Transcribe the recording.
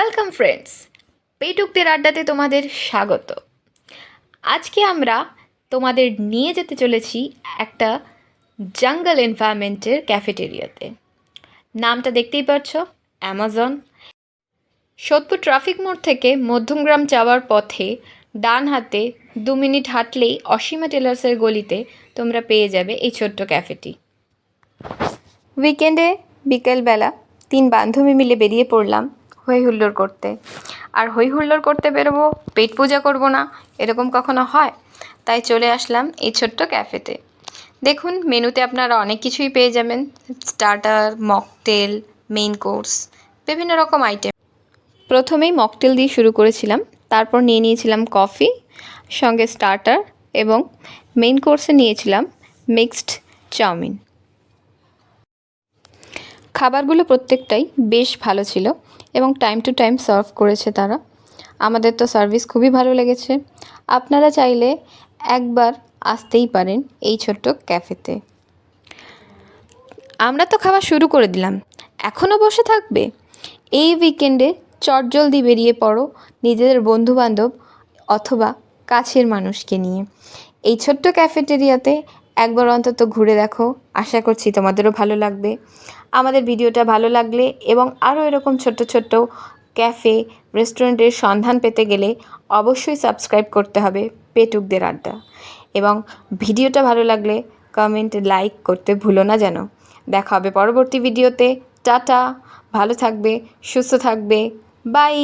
Welcome friends, পেটুকদের আড্ডাতে তোমাদের স্বাগত। আজকে আমরা তোমাদের নিয়ে যেতে চলেছি একটা জঙ্গল এনভায়রনমেন্টের ক্যাফেটেরিয়াতে। নামটা দেখতেই পাচ্ছ, অ্যামাজন। সোদপুর ট্রাফিক মোড় থেকে মধ্যমগ্রাম যাওয়ার পথে ডান হাতে 2 মিনিট হাঁটলেই অসীমা টেলার্সের গলিতে তোমরা পেয়ে যাবে এই ছোট্ট ক্যাফেটি। উইকেন্ডে বিকেলবেলা 3 বান্ধবী মিলে বেরিয়ে পড়লাম হই হুল্লোড় করতে। আর হই হুল্লোড় করতে বেরোবো, পেট পূজা করবো না, এরকম কখনো হয়? তাই চলে আসলাম এই ছোট্ট ক্যাফেতে। দেখুন, মেনুতে আপনারা অনেক কিছুই পেয়ে যাবেন, স্টার্টার, মকটেল, মেইন কোর্স, বিভিন্ন রকম আইটেম। প্রথমেই মকটেল দিয়ে শুরু করেছিলাম, তারপর নিয়ে নিয়েছিলাম কফি, সঙ্গে স্টার্টার, এবং মেইন কোর্সে নিয়েছিলাম মিক্সড চাউমিন। খাবারগুলো প্রত্যেকটাই বেশ ভালো ছিল এবং টাইম টু টাইম সার্ভ করেছে তারা। আমাদের তো সার্ভিস খুবই ভালো লেগেছে। আপনারা চাইলে একবার আসতেই পারেন এই ছোট্ট ক্যাফেতে। আমরা তো খাওয়া শুরু করে দিলাম, এখনও বসে থাকবে? এই উইকেন্ডে চটজলদি বেরিয়ে পড়ো নিজেদের বন্ধুবান্ধব অথবা কাছের মানুষকে নিয়ে। এই ছোট্ট ক্যাফেটেরিয়াতে একবার অন্তত ঘুরে দেখো, আশা করছি তোমাদেরও ভালো লাগবে। আমাদের ভিডিওটা ভালো লাগলে এবং আরও এরকম ছোট্ট ছোট্ট ক্যাফে, রেস্টুরেন্টের সন্ধান পেতে গেলে অবশ্যই সাবস্ক্রাইব করতে হবে পেটুকদের আড্ডা। এবং ভিডিওটা ভালো লাগলে কমেন্ট, লাইক করতে ভুলো না যেন। দেখা হবে পরবর্তী ভিডিওতে। টাটা, ভালো থাকবে, সুস্থ থাকবে, বাই।